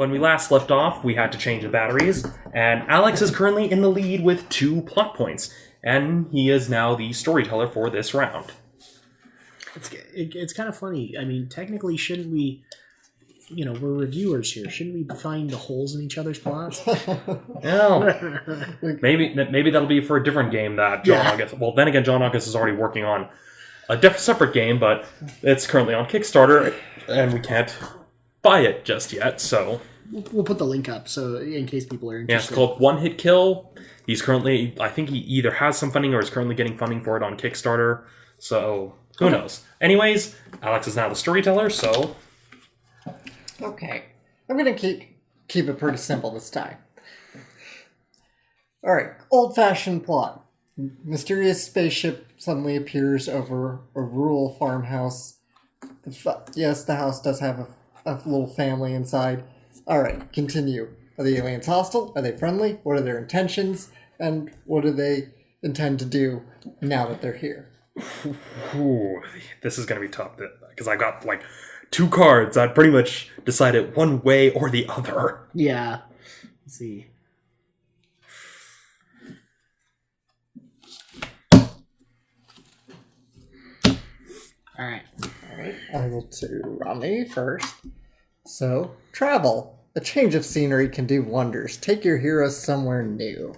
when we last left off, we had to change the batteries, and Alex is currently in the lead with 2 plot points, and he is now the storyteller for this round. It's kind of funny. I mean, technically, shouldn't we... we're reviewers here. Shouldn't we find the holes in each other's plots? Well, maybe that'll be for a different game that John August... Well, then again, John August is already working on a separate game, but it's currently on Kickstarter, and we can't buy it just yet, so... We'll put the link up, so in case people are interested. Yeah, it's called One Hit Kill. He's currently... I think he either has some funding or is currently getting funding for it on Kickstarter, so who knows. Anyways, Alex is now the storyteller, so... Okay. I'm going to keep it pretty simple this time. Alright, old-fashioned plot. Mysterious spaceship suddenly appears over a rural farmhouse. Yes, the house does have a little family inside. Alright, continue. Are the aliens hostile? Are they friendly? What are their intentions? And what do they intend to do now that they're here? Ooh, this is going to be tough, because I got, 2 cards that pretty much decide it one way or the other. Yeah. Let's see. Alright. I will do Romney first. So, travel. A change of scenery can do wonders. Take your heroes somewhere new.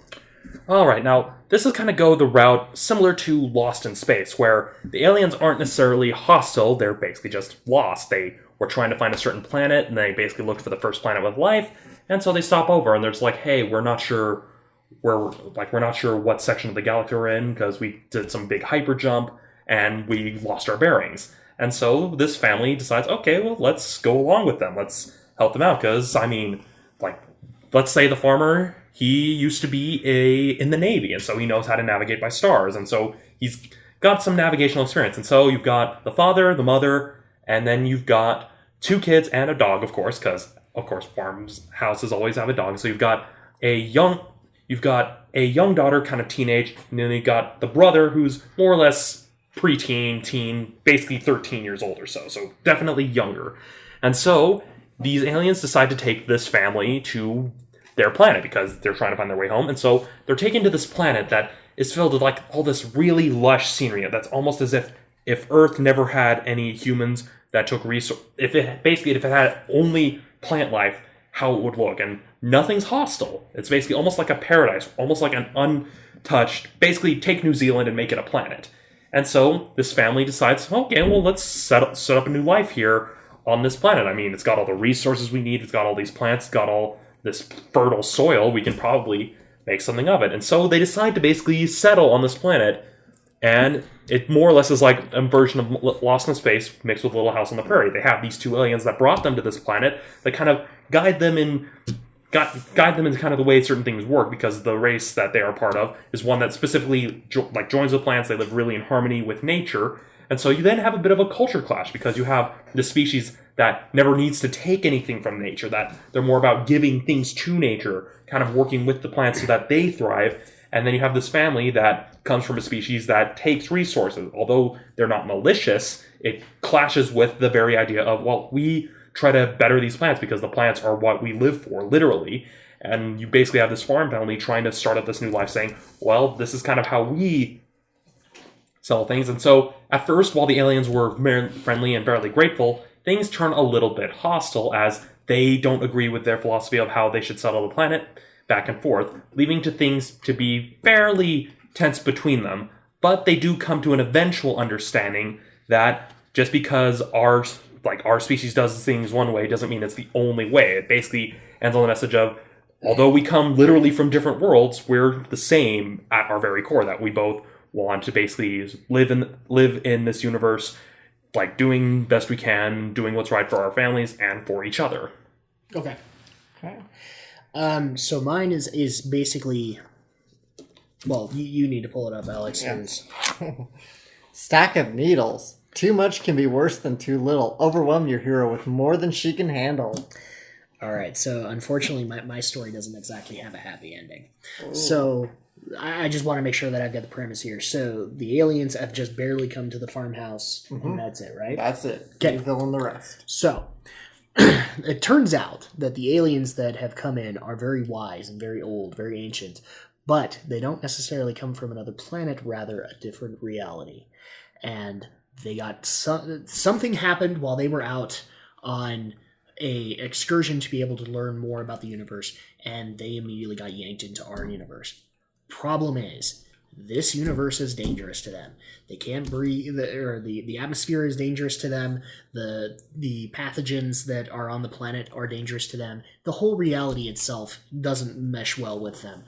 Alright, now, this is kind of go the route similar to Lost in Space, where the aliens aren't necessarily hostile, they're basically just lost. They were trying to find a certain planet, and they basically looked for the first planet with life, and so they stop over, and they're just like, hey, we're not sure what section of the galaxy we're in, because we did some big hyper jump, and we lost our bearings. And so this family decides, okay, well, let's go along with them. Let's help them out, because, let's say the farmer, he used to be in the Navy, and so he knows how to navigate by stars, and so he's got some navigational experience. And so you've got the father, the mother, and then you've got 2 kids and a dog, of course, because, of course, farms houses always have a dog. So you've got a young daughter, kind of teenage, and then you've got the brother who's more or less preteen, teen, basically 13 years old or so. So definitely younger. And so these aliens decide to take this family to their planet because they're trying to find their way home. And so they're taken to this planet that is filled with all this really lush scenery. That's almost as if Earth never had any humans that took resource. If it had only plant life, how it would look. And nothing's hostile. It's basically almost like a paradise, almost like an untouched, basically take New Zealand and make it a planet. And so this family decides, okay, well, let's set up a new life here on this planet. I mean, it's got all the resources we need. It's got all these plants. It's got all this fertile soil. We can probably make something of it. And so they decide to basically settle on this planet. And it more or less is like a version of Lost in Space mixed with Little House on the Prairie. They have these 2 aliens that brought them to this planet that kind of guide them in kind of the way certain things work, because the race that they are part of is one that specifically joins the plants. They live really in harmony with nature. And so you then have a bit of a culture clash, because you have this species that never needs to take anything from nature, that they're more about giving things to nature, kind of working with the plants so that they thrive. And then you have this family that comes from a species that takes resources. Although they're not malicious, it clashes with the very idea of, well, we try to better these plants because the plants are what we live for, literally. And you basically have this farm family trying to start up this new life saying, well, this is kind of how we sell things. And so at first, while the aliens were friendly and fairly grateful, things turn a little bit hostile as they don't agree with their philosophy of how they should settle the planet, back and forth, leaving to things to be fairly tense between them. But they do come to an eventual understanding that just because our species does things one way doesn't mean it's the only way. It basically ends on the message of, although we come literally from different worlds, we're the same at our very core, that we both want to basically live in this universe, doing best we can, doing what's right for our families and for each other. Okay. So mine is basically, well, you need to pull it up, Alex. Yeah. Stack of needles. Too much can be worse than too little. Overwhelm your hero with more than she can handle. All right, so unfortunately, my story doesn't exactly have a happy ending. Ooh. So I just want to make sure that I've got the premise here. So the aliens have just barely come to the farmhouse, and that's it, right? That's it. Okay. You fill in the rest. So it turns out that the aliens that have come in are very wise and very old, very ancient, but they don't necessarily come from another planet, rather a different reality. And they got something happened while they were out on a excursion to be able to learn more about the universe, and they immediately got yanked into our universe. Problem is, this universe is dangerous to them. They can't breathe, or the atmosphere is dangerous to them. The pathogens that are on the planet are dangerous to them. The whole reality itself doesn't mesh well with them.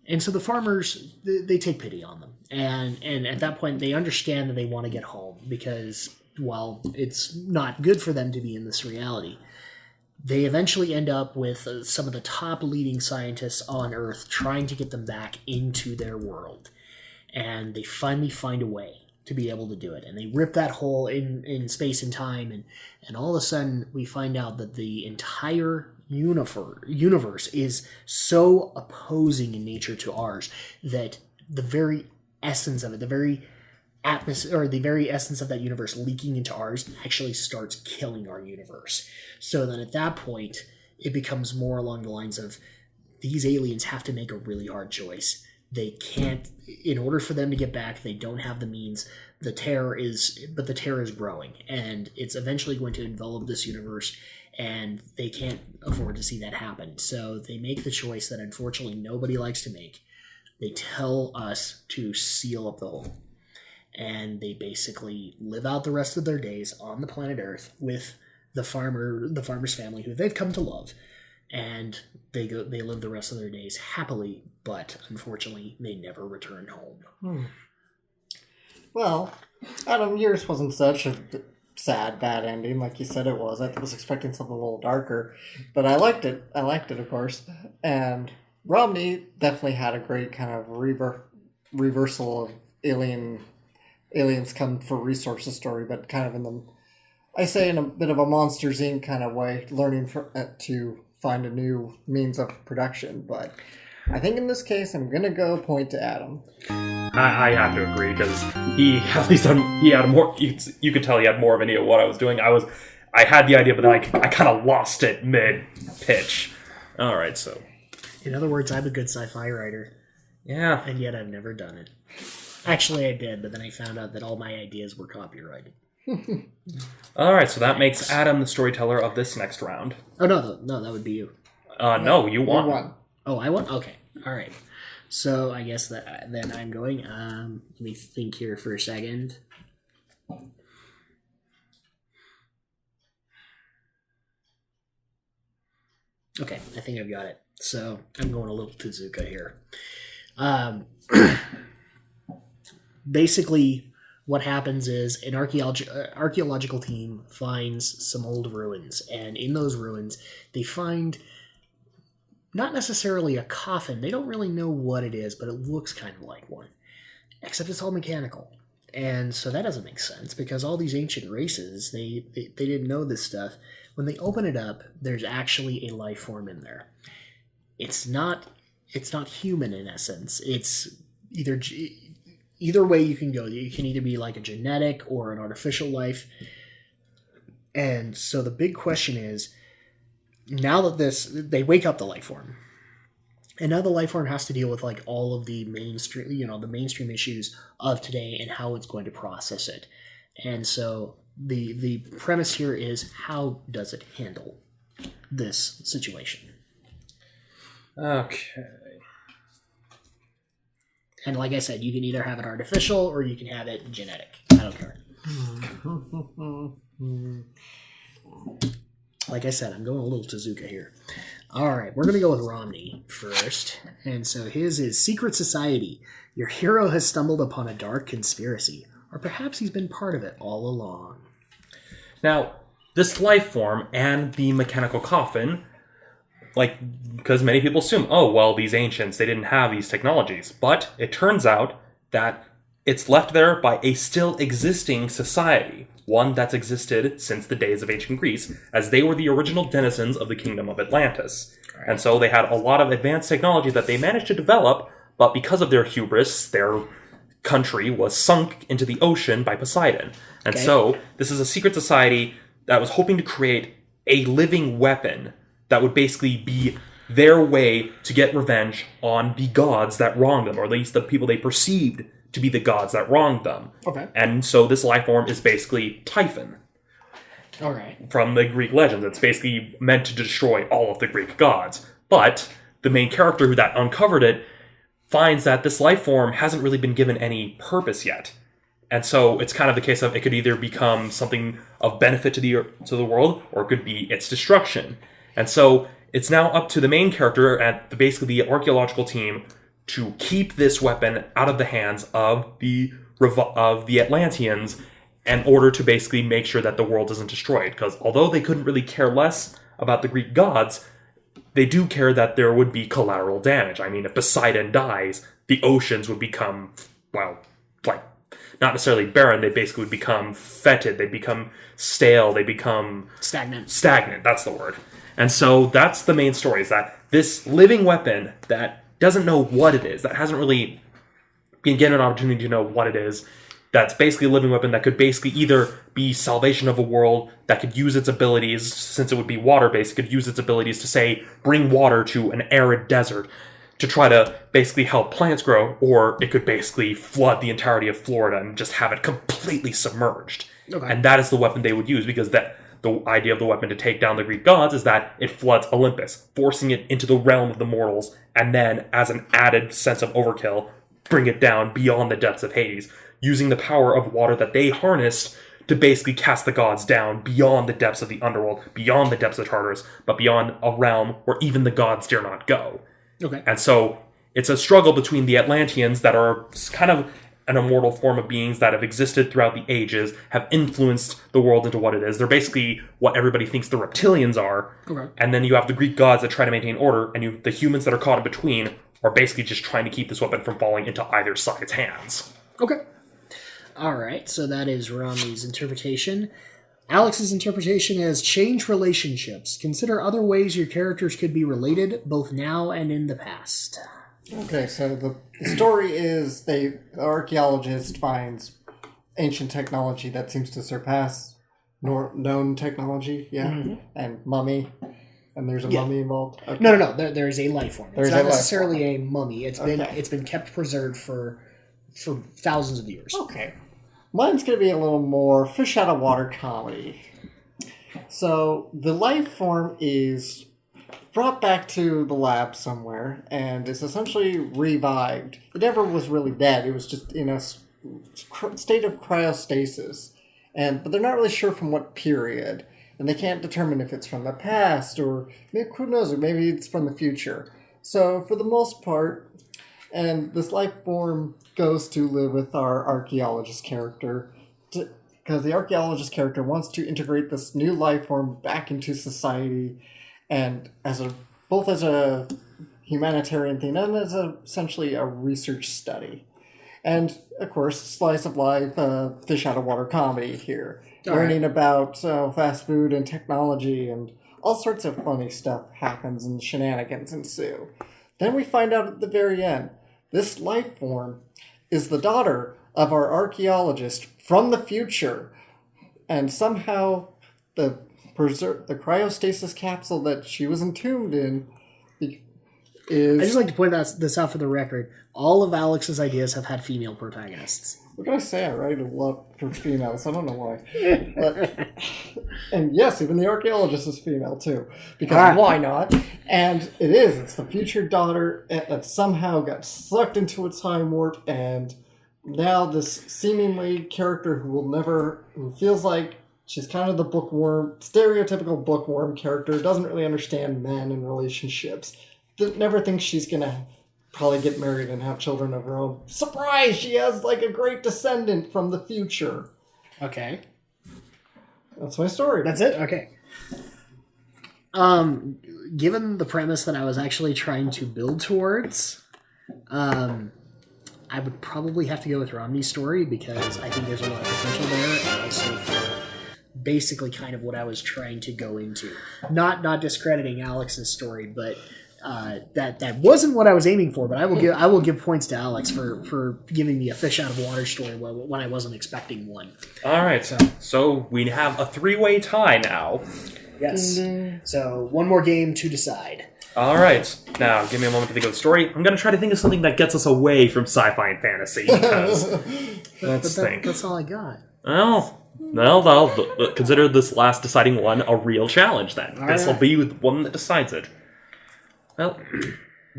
And so the farmers, they take pity on them. And at that point, they understand that they want to get home because, well, it's not good for them to be in this reality. They eventually end up with some of the top leading scientists on Earth trying to get them back into their world. And they finally find a way to be able to do it. And they rip that hole in space and time. And all of a sudden, we find out that the entire universe is so opposing in nature to ours that the very essence of it, the very atmosphere, or the very essence of that universe leaking into ours actually starts killing our universe. So then at that point, it becomes more along the lines of these aliens have to make a really hard choice. They can't, in order for them to get back, they don't have the means. The terror is growing, and it's eventually going to envelop this universe, and they can't afford to see that happen. So they make the choice that unfortunately nobody likes to make. They tell us to seal up the hole. And they basically live out the rest of their days on the planet Earth with the farmer's family, who they've come to love. And they live the rest of their days happily, but unfortunately they never return home. Well, Adam, yours wasn't such a sad, bad ending like you said it was. I was expecting something a little darker, but I liked it. Of course. And Romney definitely had a great kind of reversal of aliens come for resources story, but kind of in a bit of a Monsters Inc. kind of way, learning to find a new means of production. But I think in this case, I'm going to go point to Adam. I have to agree, because he had more, you could tell he had more of an idea of what I was doing. I had the idea, but then I kind of lost it mid-pitch. Alright, so. In other words, I'm a good sci-fi writer. Yeah. And yet I've never done it. Actually, I did, but then I found out that all my ideas were copyrighted. Alright, so that makes Adam the storyteller of this next round. Oh, no, that would be you. No, you won. You won. Oh, I won? Okay, alright. So I guess that then I'm going. Let me think here for a second. Okay, I think I've got it. So I'm going a little Tezuka here. Basically, what happens is an archaeological team finds some old ruins, and in those ruins, they find not necessarily a coffin. They don't really know what it is, but it looks kind of like one, except it's all mechanical. And so that doesn't make sense, because all these ancient races, they didn't know this stuff. When they open it up, there's actually a life form in there. It's not human in essence. It's either way you can go. You can either be like a genetic or an artificial life. And so the big question is, now that they wake up the life form, and now the life form has to deal with like all of the mainstream issues of today and how it's going to process it. And so the premise here is, how does it handle this situation? Okay. And like I said, you can either have it artificial or you can have it genetic. I don't care. Like I said, I'm going a little Tezuka here. All right, we're going to go with Romney first. And so his is Secret Society. Your hero has stumbled upon a dark conspiracy, or perhaps he's been part of it all along. Now, this life form and the mechanical coffin, because many people assume, oh, well, these ancients, they didn't have these technologies. But it turns out that it's left there by a still existing society, one that's existed since the days of ancient Greece, as they were the original denizens of the kingdom of Atlantis. Right. And so they had a lot of advanced technology that they managed to develop, but because of their hubris, their country was sunk into the ocean by Poseidon. And so this is a secret society that was hoping to create a living weapon that would basically be their way to get revenge on the gods that wronged them, or at least the people they perceived to be the gods that wronged them. Okay. And so this life form is basically Typhon. All right. From the Greek legends. It's basically meant to destroy all of the Greek gods. But the main character that uncovered it finds that this life form hasn't really been given any purpose yet. And so it's kind of the case of it could either become something of benefit to the world, or it could be its destruction. And so it's now up to the main character and basically the archaeological team to keep this weapon out of the hands of the Atlanteans in order to basically make sure that the world isn't destroyed. Because although they couldn't really care less about the Greek gods, they do care that there would be collateral damage. I mean, if Poseidon dies, the oceans would become, well, like, not necessarily barren, they basically would become fetid, they become stale, they become... Stagnant, that's the word. And so that's the main story, is that this living weapon that doesn't know what it is, that hasn't really been given an opportunity to know what it is, that's basically a living weapon that could basically either be salvation of a world, that could use its abilities, since it would be water-based, it could use its abilities to, say, bring water to an arid desert to try to basically help plants grow, or it could basically flood the entirety of Florida and just have it completely submerged. Okay. And that is the weapon they would use, because the idea of the weapon to take down the Greek gods is that it floods Olympus, forcing it into the realm of the mortals, and then, as an added sense of overkill, bring it down beyond the depths of Hades, using the power of water that they harnessed to basically cast the gods down beyond the depths of the underworld, beyond the depths of Tartarus, but beyond a realm where even the gods dare not go. Okay. And so it's a struggle between the Atlanteans that are kind of an immortal form of beings that have existed throughout the ages, have influenced the world into what it is. They're basically what everybody thinks the reptilians are. Okay. And then you have the Greek gods that try to maintain order, and the humans that are caught in between are basically just trying to keep this weapon from falling into either side's hands. Okay. All right, so that is Romney's interpretation. Alex's interpretation is change relationships. Consider other ways your characters could be related, both now and in the past. Okay, so the story is the archaeologist finds ancient technology that seems to surpass known technology, and mummy, and there's a mummy involved. Okay. No, there is a life form. It's not necessarily a mummy. It's been kept preserved for thousands of years. Okay. Mine's going to be a little more fish out of water comedy. So the life form is brought back to the lab somewhere and is essentially revived. It never was really dead. It was just in a state of cryostasis. But they're not really sure from what period. And they can't determine if it's from the past or maybe, who knows, or maybe it's from the future. So for the most part, and this life form goes to live with our archaeologist character, because the archaeologist character wants to integrate this new life form back into society, and both as a humanitarian thing and as essentially a research study. And of course, slice of life, fish out of water comedy here, learning about fast food and technology, and all sorts of funny stuff happens and shenanigans ensue. Then we find out at the very end, this life form is the daughter of our archaeologist from the future. And somehow the cryostasis capsule that she was entombed in is... I'd just like to point this out for the record. All of Alex's ideas have had female protagonists. What can I say? I write a lot for females. I don't know why. And yes, even the archaeologist is female too. Because why not? And it is. It's the future daughter that somehow got sucked into a time warp, and now this seemingly character who feels like she's kind of the stereotypical bookworm character, doesn't really understand men and relationships, never thinks she's going to probably get married and have children of her own. Surprise! She has like a great descendant from the future. Okay. That's my story. That's it? Okay. Given the premise that I was actually trying to build towards, I would probably have to go with Romney's story, because I think there's a lot of potential there, and also for basically kind of what I was trying to go into. Not discrediting Alex's story, but that wasn't what I was aiming for. But I will give points to Alex for giving me a fish out of water story when I wasn't expecting one. All right, so we have a 3-way tie now. Yes. So one more game to decide. All right. Now, give me a moment to think of the story. I'm going to try to think of something that gets us away from sci-fi and fantasy. Because let's think. That's all I got. Well, I'll consider this last deciding one a real challenge then. This will be the one that decides it. Well,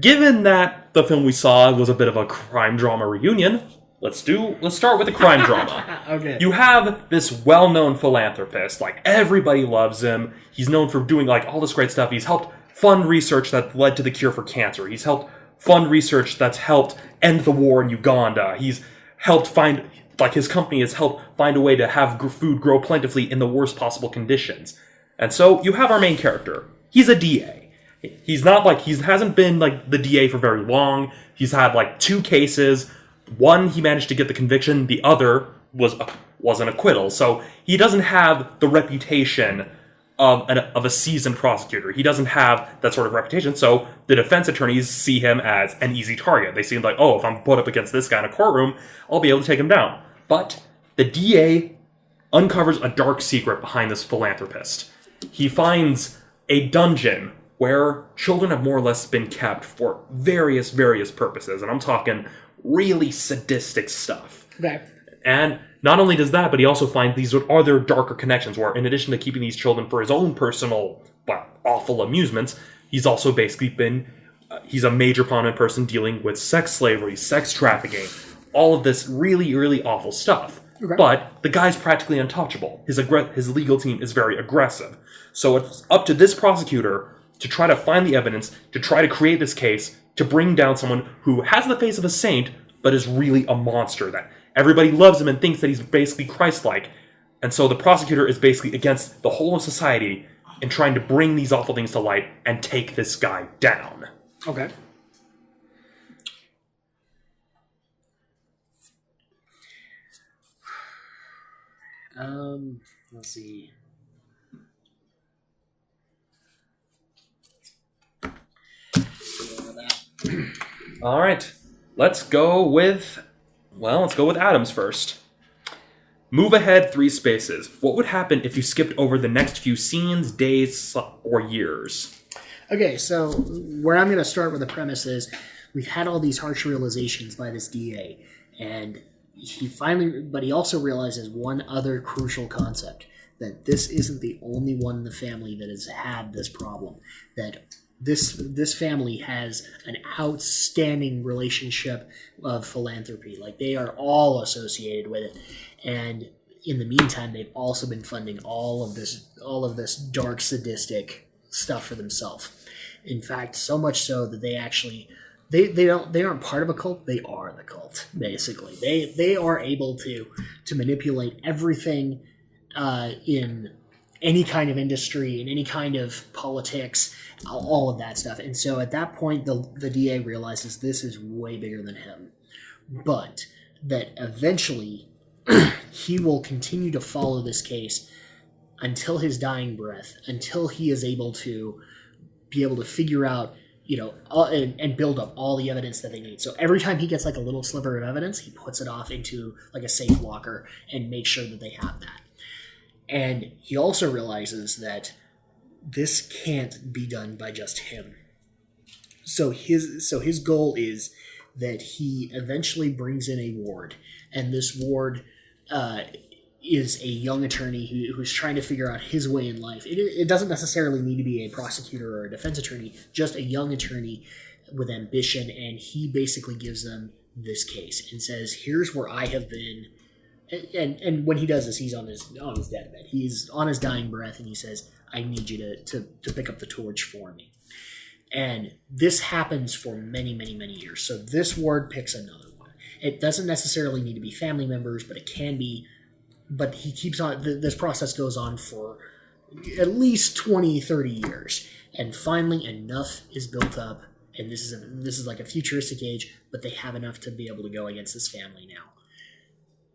given that the film we saw was a bit of a crime drama reunion, let's start with the crime drama. Okay. You have this well-known philanthropist, like everybody loves him. He's known for doing like all this great stuff. He's helped fund research that led to the cure for cancer. He's helped fund research that's helped end the war in Uganda. He's helped find, like his company has helped find a way to have food grow plentifully in the worst possible conditions. And so you have our main character. He's a DA. He hasn't been like the DA for very long. He's had like 2 cases. One, he managed to get the conviction. The other was an acquittal. So he doesn't have the reputation of a seasoned prosecutor. He doesn't have that sort of reputation. So the defense attorneys see him as an easy target. They see like, oh, if I'm put up against this guy in a courtroom, I'll be able to take him down. But the DA uncovers a dark secret behind this philanthropist. He finds a dungeon where children have more or less been kept for various purposes. And I'm talking really sadistic stuff. Okay. And not only does that, but he also finds these other darker connections where, in addition to keeping these children for his own personal, awful amusements, he's also basically been, he's a major prominent person dealing with sex slavery, sex trafficking, all of this really, really awful stuff. Okay. But the guy's practically untouchable. His legal team is very aggressive. So it's up to this prosecutor to try to find the evidence, to try to create this case, to bring down someone who has the face of a saint, but is really a monster, that everybody loves him and thinks that he's basically Christ-like. And so the prosecutor is basically against the whole of society in trying to bring these awful things to light and take this guy down. Okay. Let's see. All right. Let's go with Adams first. Move ahead 3 spaces. What would happen if you skipped over the next few scenes, days, or years? Okay, so where I'm going to start with the premise is we've had all these harsh realizations by this DA, and he also realizes one other crucial concept, that this isn't the only one in the family that has had this problem, that this family has an outstanding relationship of philanthropy. Like, they are all associated with it. And in the meantime, they've also been funding all of this dark, sadistic stuff for themselves. In fact, so much so that they aren't part of a cult, they are the cult, basically. They are able to manipulate everything in any kind of industry, in any kind of politics, all of that stuff. And so at that point, the DA realizes this is way bigger than him. But that eventually he will continue to follow this case until his dying breath, until he is able to figure out, and build up all the evidence that they need. So every time he gets like a little sliver of evidence, he puts it off into like a safe locker and makes sure that they have that. And he also realizes that this can't be done by just him. So his goal is that he eventually brings in a ward, and this ward is a young attorney who's trying to figure out his way in life. It doesn't necessarily need to be a prosecutor or a defense attorney, just a young attorney with ambition, and he basically gives them this case and says, here's where I have been. And when he does this, he's on his deathbed. He's on his dying breath, and he says, I need you to pick up the torch for me. And this happens for many, many, many years. So this ward picks another one. It doesn't necessarily need to be family members, but it can be. But he keeps on, this process goes on for at least 20, 30 years. And finally, enough is built up. And this is like a futuristic age, but they have enough to be able to go against this family now.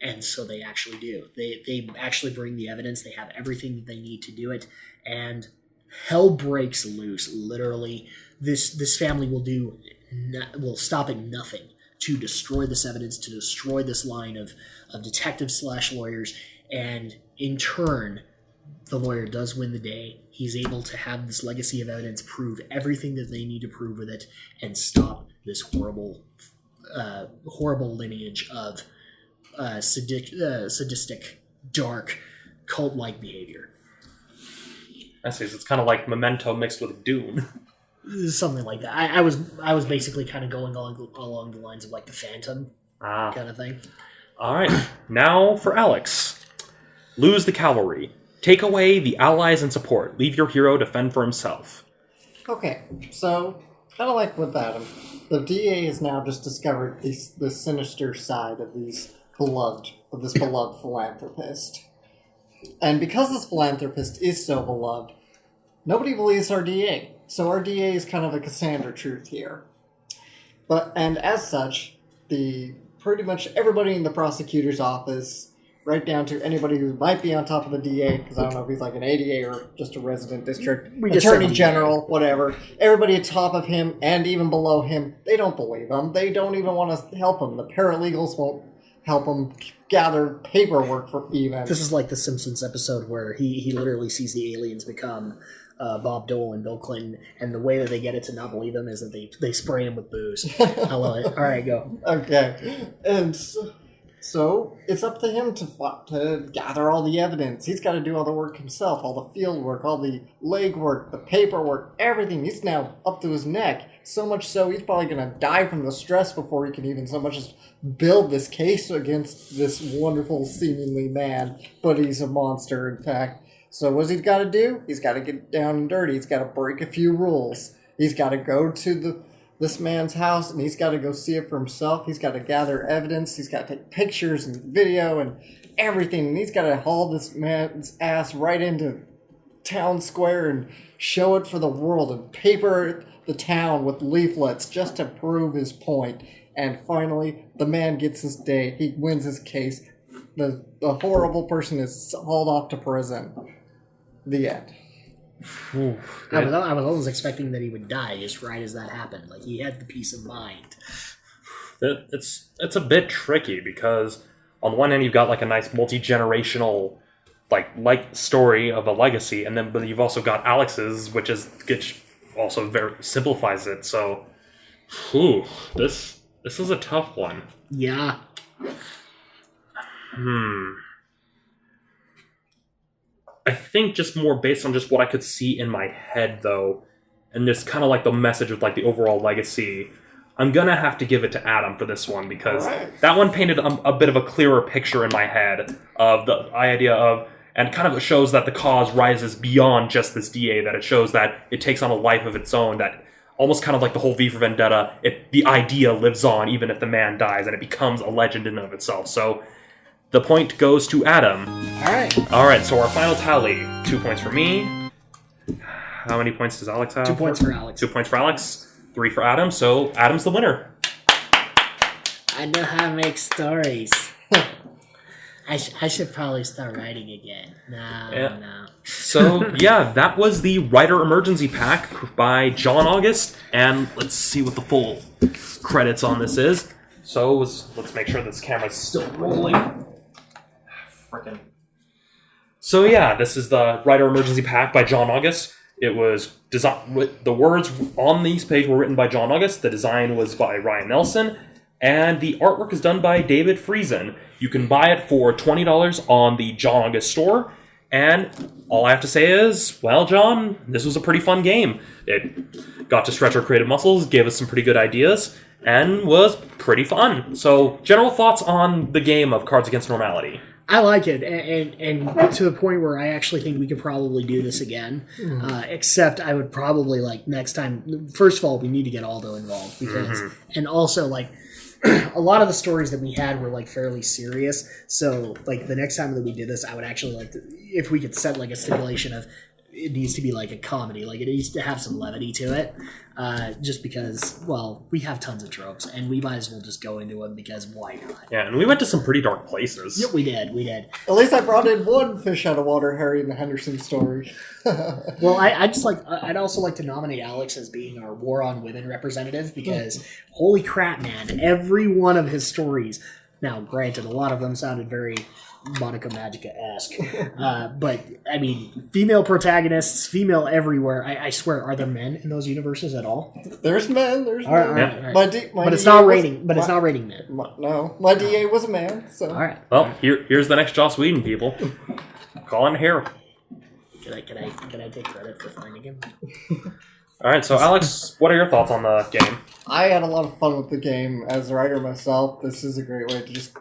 And so they actually do. They actually bring the evidence. They have everything that they need to do it. And hell breaks loose, literally. This family will stop at nothing to destroy this evidence, to destroy this line of detectives / lawyers, and in turn the lawyer does win the day. He's able to have this legacy of evidence prove everything that they need to prove with it and stop this horrible lineage of sadistic, dark, cult-like behavior. I see. So it's kind of like Memento mixed with Dune. Something like that. I was basically kind of going along the lines of like the Phantom kind of thing. All right. Now for Alex. Lose the cavalry. Take away the allies and support. Leave your hero to fend for himself. Okay, so kind of like with Adam, the DA has now just discovered the sinister side of this beloved philanthropist, and because this philanthropist is so beloved, nobody believes our DA. So our DA is kind of a Cassandra truth here, and as such, pretty much everybody in the prosecutor's office, right down to anybody who might be on top of the DA, because I don't know if he's like an ADA or just a resident district attorney general, whatever. Everybody at top of him and even below him, they don't believe him. They don't even want to help him. The paralegals won't help him gather paperwork for even. This is like the Simpsons episode where he literally sees the aliens become Bob Dole and Bill Clinton, and the way that they get it to not believe him is that they spray him with booze. I love it. All right, go. Okay. And so it's up to him to gather all the evidence. He's got to do all the work himself, all the field work, all the legwork, the paperwork, everything. He's now up to his neck. So much so, he's probably going to die from the stress before he can even so much as build this case against this wonderful, seemingly man. But he's a monster, in fact. So what's he got to do? He's got to get down and dirty. He's got to break a few rules. He's got to go to this man's house, and he's got to go see it for himself. He's got to gather evidence. He's got to take pictures and video and everything. And he's got to haul this man's ass right into town square and show it for the world and paper the town with leaflets just to prove his point. And finally, the man gets his day. He wins his case. The horrible person is hauled off to prison. The end. I was always expecting that he would die just right as that happened. Like, he had the peace of mind. It's a bit tricky because on the one hand you've got like a nice multi-generational like story of a legacy, and then but you've also got Alex's, which also very simplifies it. So, this is a tough one. Yeah. I think just more based on just what I could see in my head, though, and just kind of like the message with like the overall legacy, I'm going to have to give it to Adam for this one, because that one painted a bit of a clearer picture in my head of the idea of, and kind of shows that the cause rises beyond just this DA, that it shows that it takes on a life of its own, that almost kind of like the whole V for Vendetta, the idea lives on even if the man dies, and it becomes a legend in and of itself. So the point goes to Adam. All right, so our final tally. 2 points for me. How many points does Alex have? 2 points for Alex. 2 points for Alex. 3 for Adam, so Adam's the winner. I know how to make stories. I should probably start writing again. No. So, yeah, that was the Writer Emergency Pack by John August, and let's see what the full credits on this is. So, let's make sure this camera's still rolling. So yeah, this is the Writer Emergency Pack by John August. It was the words on these pages were written by John August. The design was by Ryan Nelson, and the artwork is done by David Friesen. You can buy it for $20 on the John August store. And all I have to say is, well, John, this was a pretty fun game. It got to stretch our creative muscles, gave us some pretty good ideas, and was pretty fun. So, general thoughts on the game of Cards Against Normality? I like it, and to the point where I actually think we could probably do this again. Except I would probably, like, next time, first of all, we need to get Aldo involved, because, and also, like, a lot of the stories that we had were, like, fairly serious, so, like, the next time that we did this, I would actually like to, if we could set, like, a stipulation of it needs to be like a comedy, like it needs to have some levity to it, just because, well, we have tons of tropes, and we might as well just go into them, because why not? Yeah, and we went to some pretty dark places. Yep, we did. At least I brought in one fish out of water Harry and the Henderson story. Well, I'd also like to nominate Alex as being our War on Women representative, because holy crap, man, every one of his stories, Now, granted, a lot of them sounded very Monica Magica-esque. But, I mean, female protagonists, female everywhere. I swear, are there men in those universes at all? There's men. There's All right, men. all right. But it's not raining. But it's not raining men. No, my DA was a man. So All right. Well, here's the next Joss Whedon, people. Calling here. Can I take credit for finding him? All right, so Alex, what are your thoughts on the game? I had a lot of fun with the game as a writer myself. This is a great way to just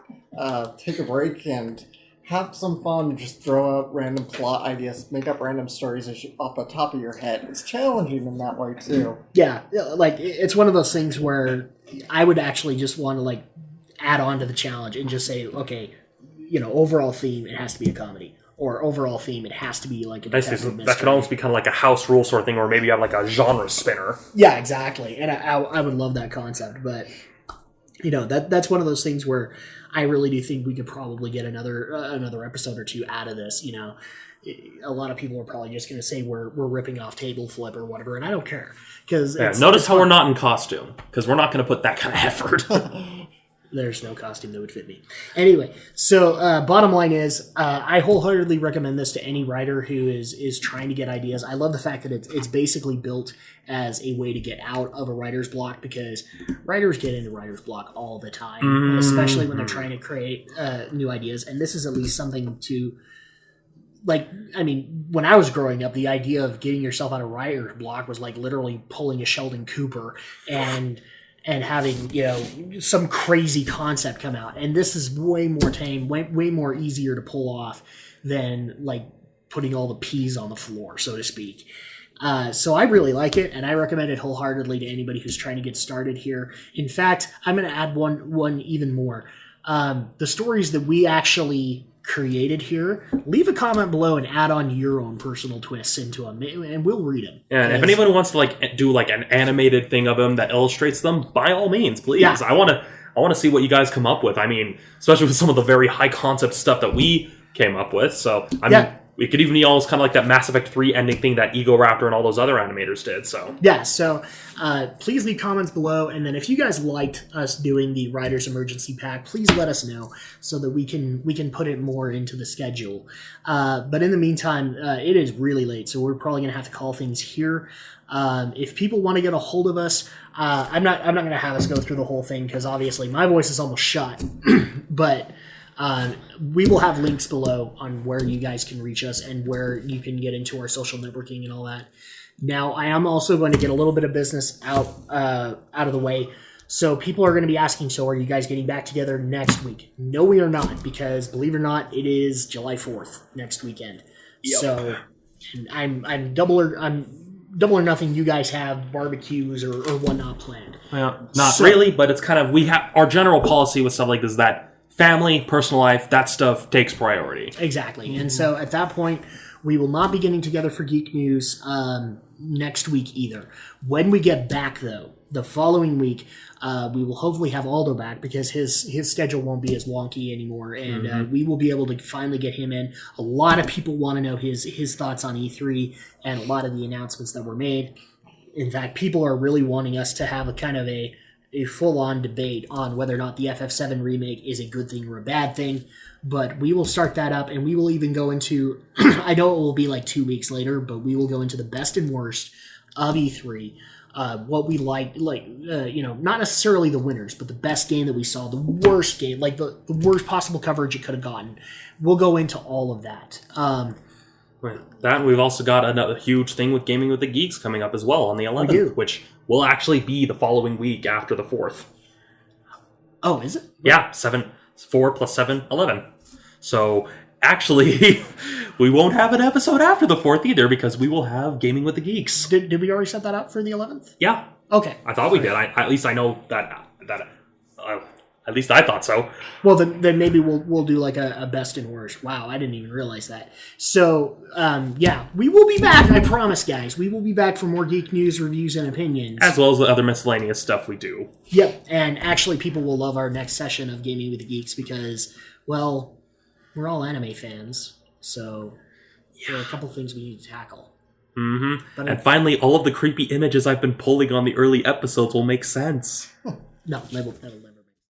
take a break and have some fun. Just throw out random plot ideas, make up random stories off the top of your head. It's challenging in that way too. Yeah, like it's one of those things where I would actually just want to like add on to the challenge and just say, okay, overall theme, it has to be a comedy. Or overall theme, it has to be like a detective mystery. That could almost be kind of like a house rule sort of thing, or maybe you have like a genre spinner. Yeah, exactly. And I would love that concept, but that's one of those things where I really do think we could probably get another episode or two out of this. A lot of people are probably just going to say we're ripping off Table Flip or whatever, and I don't care because notice how we're not in costume because we're not going to put that kind of effort. There's no costume that would fit me. Anyway, so bottom line is, I wholeheartedly recommend this to any writer who is trying to get ideas. I love the fact that it's basically built as a way to get out of a writer's block because writers get into writer's block all the time, especially when they're trying to create new ideas. And this is at least something to, like, I mean, when I was growing up, the idea of getting yourself out of writer's block was like literally pulling a Sheldon Cooper and having, some crazy concept come out. And this is way more tame, way more easier to pull off than, like, putting all the peas on the floor, so to speak. So I really like it, and I recommend it wholeheartedly to anybody who's trying to get started here. In fact, I'm going to add one even more. The stories that we actually created here, leave a comment below and add on your own personal twists into them, and we'll read them. Yeah, and if anyone wants to like do like an animated thing of them that illustrates them, by all means, please. Yeah. I want to see what you guys come up with. I mean, especially with some of the very high concept stuff that we came up with. So I mean, we could even be almost kind of like that Mass Effect 3 ending thing that Ego Raptor and all those other animators did. So yeah, so please leave comments below, and then if you guys liked us doing the Writer's Emergency Pack, please let us know so that we can put it more into the schedule. But in the meantime, it is really late, so we're probably gonna have to call things here. If people want to get a hold of us, I'm not gonna have us go through the whole thing because obviously my voice is almost shut, but. We will have links below on where you guys can reach us and where you can get into our social networking and all that. Now, I am also going to get a little bit of business out of the way. So people are going to be asking, so are you guys getting back together next week? No, we are not, because believe it or not, it is July 4th next weekend. Yep. So I'm double or nothing. You guys have barbecues or whatnot planned. Well, not really, but it's kind of, we have our general policy with stuff like this that family, personal life, that stuff takes priority. Exactly. And so at that point, we will not be getting together for Geek News next week either. When we get back, though, the following week, we will hopefully have Aldo back because his schedule won't be as wonky anymore, and we will be able to finally get him in. A lot of people want to know his thoughts on E3 and a lot of the announcements that were made. In fact, people are really wanting us to have a kind of a full-on debate on whether or not the FF7 remake is a good thing or a bad thing, but we will start that up, and we will even go into, I know it will be like 2 weeks later, but we will go into the best and worst of E3, what we liked, not necessarily the winners, but the best game that we saw, the worst game, like the worst possible coverage it could have gotten. We'll go into all of that. Right. That, we've also got another huge thing with Gaming with the Geeks coming up as well on the 11th, which will actually be the following week after the 4th. Oh, is it? Yeah, 4 plus 7, 11. So, actually, we won't have an episode after the 4th either because we will have Gaming with the Geeks. Did we already set that up for the 11th? Yeah. Okay. I thought we did. At least I know that at least I thought so. Well, then maybe we'll do like a best and worst. Wow, I didn't even realize that. So, we will be back. I promise, guys. We will be back for more geek news, reviews, and opinions. As well as the other miscellaneous stuff we do. Yep, and actually people will love our next session of Gaming with the Geeks because, well, we're all anime fans. So, there are a couple things we need to tackle. Mm-hmm. And finally, all of the creepy images I've been pulling on the early episodes will make sense. No, they will never.